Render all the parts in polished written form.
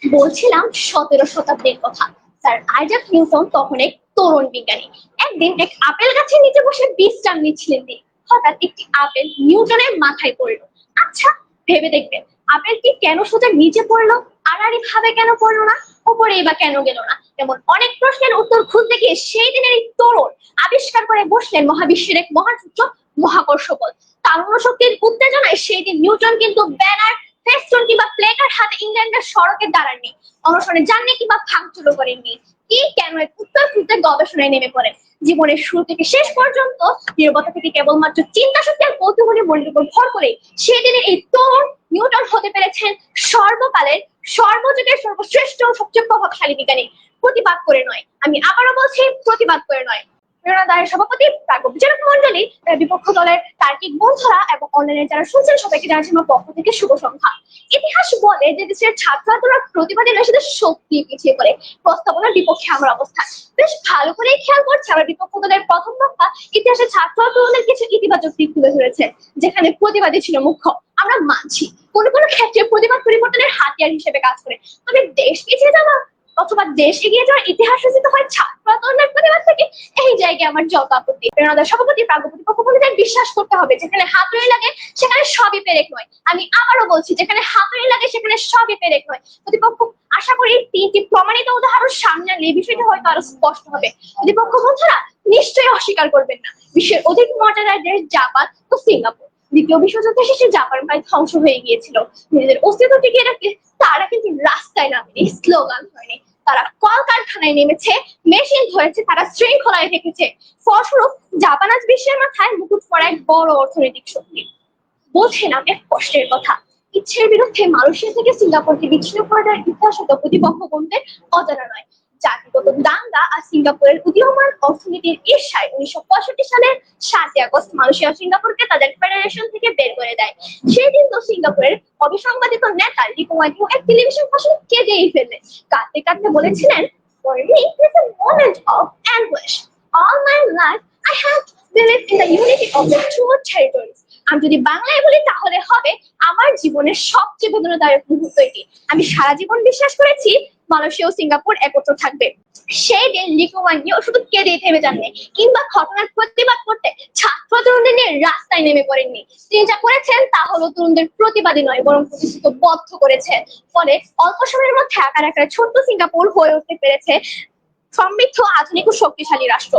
বলছিলাম 17 শতাব্দীর কথা। স্যার আইজাক নিউটন তখন এক তরুণ বিজ্ঞানী। একদিন এক আপেল গাছের নিচে বসে বিশ্রাম নিচ্ছিলেন তিনি। হঠাৎ একটি আপেল নিউটনের মাথায় পড়লো। আচ্ছা, ভেবে দেখবেন আপেলটি কেন সোজা নিচে পড়লো, আড়াআড়ি ভাবে কেন পড়লো না, উপরেই বা কেন গেল না? এমন অনেক প্রশ্নের উত্তর খুঁজতে গিয়ে সেই দিনের এই তরুণ আবিষ্কার করে বসলেন মহাবিশ্বের এক মহাসূত্র, মহাকর্ষ বল। তারুণ্য শক্তির উত্তেজনায় সেই দিন নিউটন কিন্তু ব্যানার, ফেস্টুন কিংবা প্লেকার্ড হাতে ইংল্যান্ডের সড়কে দাঁড়াননি, অনশনে যাননি কিংবা ভাঙচুরও করেননি। কি কেন এক উত্তর খুঁজতে গবেষণায় নেমে পড়েন। জীবনের শুরু থেকে শেষ পর্যন্ত নীরবতা থেকে কেবলমাত্র চিন্তা শক্তি আর কৌতূহলী মনের উপর ভর করে সেদিনের এই তরুণ নিউটন হতে পেরেছেন সর্বকালের, সর্বযুগের সর্বশ্রেষ্ঠ ও সবচেয়ে প্রভাবশালী বিজ্ঞানী। প্রতিবাদ করে নয়, আমি আবারও বলছি, প্রতিবাদ করে নয়। প্রেরণাদায়ের সভাপতি, প্রাজ্ঞ বিচারক মন্ডলী, বিপক্ষ দলের তার্কিক বন্ধুরা এবং অনলাইনে যারা শুনছেন সবাইকে জানাচ্ছি আমার পক্ষ থেকে শুভ সন্ধ্যা। ইতিহাস বলে যে দেশের ছাত্ররা প্রতিবাদী নয়, শুধু শক্তি পিছিয়ে পড়ে। প্রস্তাবনার বিপক্ষে আমার অবস্থান বেশ ভালো করে খেয়াল করছে। আবার বিপক্ষ দলের প্রথম বক্তা ইতিহাসের ছাত্র আন্দোলনের কিছু ইতিবাচক দিক তুলে ধরেছে, যেখানে প্রতিবাদী ছিল মুখ্য। আমরা মানছি কোনো কোনো ক্ষেত্রে প্রতিবাদ পরিবর্তনের হাতিয়ার হিসেবে কাজ করে, তবে দেশ পিছিয়ে যাওয়া অথবা দেশ এগিয়ে যাওয়ার ইতিহাস রচিত হয় ছাত্র আন্দোলনের প্রতিবাদ থেকে। এই জায়গায় আমার যত আপত্তি। প্রেরণাদার সভাপতি, প্রাজ্ঞ প্রতিপক্ষ বলে বিশ্বাস করতে হবে যেখানে হাতুড়ি লাগে সেখানে সবই পেরেক নয়। আমি আবারও বলছি, যেখানে হাতুড়ি লাগে সেখানে সবই পেরেক নয়। প্রতিপক্ষ, আশা করি 3টি প্রমাণিত উদাহরণ সামনে আনলে এই বিষয়টি হয়তো আরো স্পষ্ট হবে। প্রতিপক্ষ বন্ধুরা নিশ্চয়ই অস্বীকার করবেন না, বিশ্বের অধিক মর্যাদার দেশ জাপান ও সিঙ্গাপুর। দ্বিতীয় বিশ্বযুদ্ধ শেষে জাপান প্রায় ধ্বংস হয়ে গিয়েছিল। নিজেদের অস্তিত্ব টিকিয়ে রাখতে তারা কিন্তু রাস্তায় নামেনি, স্লোগান হয়নি, তারা কলকারখানায় নেমেছে, মেশিন ধরেছে, তারা শৃঙ্খলায় থেকেছে। ফলস্বরূপ জাপান আজ বিশ্বের মাথায় মুকুট পড়া এক বড় অর্থনৈতিক শক্তি। বলছিলাম এক কষ্টের কথা। ইচ্ছের বিরুদ্ধে মালয়েশিয়া থেকে সিঙ্গাপুরকে বিচ্ছিন্ন করে দেওয়ার ইতিহাস হতো প্রতিপক্ষ বন্ধুদের অজানা নয়। জাতিগত দাঙ্গা আর সিঙ্গাপুরের উদীয়মান অর্থনীতির ঈর্ষায় 1965 সালের 7 আগস্ট মালয়েশিয়া সিঙ্গাপুরকে তাদের ফেডারেশন থেকে বের করে দেয়। সেই দিন তো সিঙ্গাপুরের অবিসংবাদিত নেতা লি কুয়ান ইউ এক টেলিভিশন ভাষণে কেঁদেই ফেললেন। কাঁদতে কাঁদতে বলেছিলেন, "For me, it's a moment of anguish. All my life, I have believed in the unity of the two territories." আমি যদি বাংলায় বলি তাহলে হবে, আমার জীবনের সবচেয়ে বেদনাদায়ক মুহূর্ত এটি। আমি সারা জীবন বিশ্বাস করেছি মালয়েশিয়া ও সিঙ্গাপুর একত্র থাকবে। সেই দিন লি কুয়ান ইউ শুধু কেঁদেই থেমে যাননি কিংবা ঘটনার প্রতিবাদ করতে ছাত্র তরুণদের নিয়ে রাস্তায় নেমে পড়েননি। তিনি যা করেছেন তা হলো তরুণদের প্রতিবাদী নয়, বরং প্রতিশ্রুতিবদ্ধ করেছেন। ফলে অল্প সময়ের মধ্যে আকার আকারে ছোট্ট সিঙ্গাপুর হয়ে উঠতে পেরেছে সমৃদ্ধ, আধুনিক ও শক্তিশালী রাষ্ট্র।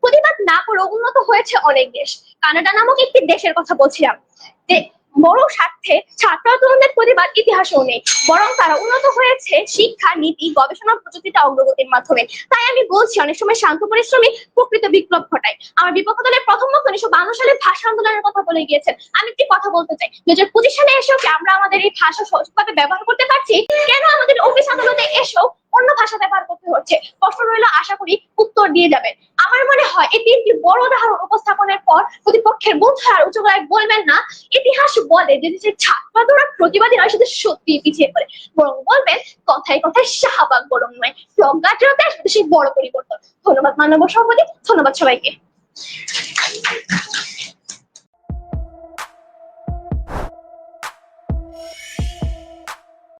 প্রতিবাদ না করেও উন্নত হয়েছে অনেক দেশ। কানাডা নামক একটি দেশের কথা বলছিলাম, যে বড় স্বার্থে ছাত্র তরুণদের প্রতিবাদ ইতিহাসেও নেই, বরং তারা উন্নত হয়েছে শিক্ষা, নীতি, গবেষণা, প্রযুক্তিতে অগ্রগতির মাধ্যমে। তাই আমি বলছি, অনেক সময় শান্ত পরিশ্রমী প্রকৃত বিপ্লব ঘটায়। আমার বিপক্ষ দলের প্রথম বক্তা 1952 সালে ভাষা আন্দোলনের কথা বলে গিয়েছেন। আমি একটি কথা বলতে চাই, 2025 সালে এসেও কি আমরা আমাদের এই ভাষা সঠিকভাবে ব্যবহার করতে পারছি? কেন আমাদের অফিস আদালতে এসেও অন্য ভাষা ব্যবহার করতে হচ্ছে? প্রশ্ন রইল, আশা করি উত্তর দিয়ে যাবেন। আমার মনে হয় এই 3টি বড় উদাহরণ উপস্থাপনের পর প্রতিপক্ষের বন্ধুরা আর উঁচু গলায় বলবেন না ইতিহাস বলে যে দেশের ছাত্ররা প্রতিবাদী নয়, শুধু সত্যি পিছিয়ে পড়ে, বরং বলবেন কথায় কথায় শাহবাগ গরম নয়, প্রজ্ঞাচরণে আসবে সেই বড় পরিবর্তন। ধন্যবাদ মাননীয় সভাপতি, ধন্যবাদ সবাইকে।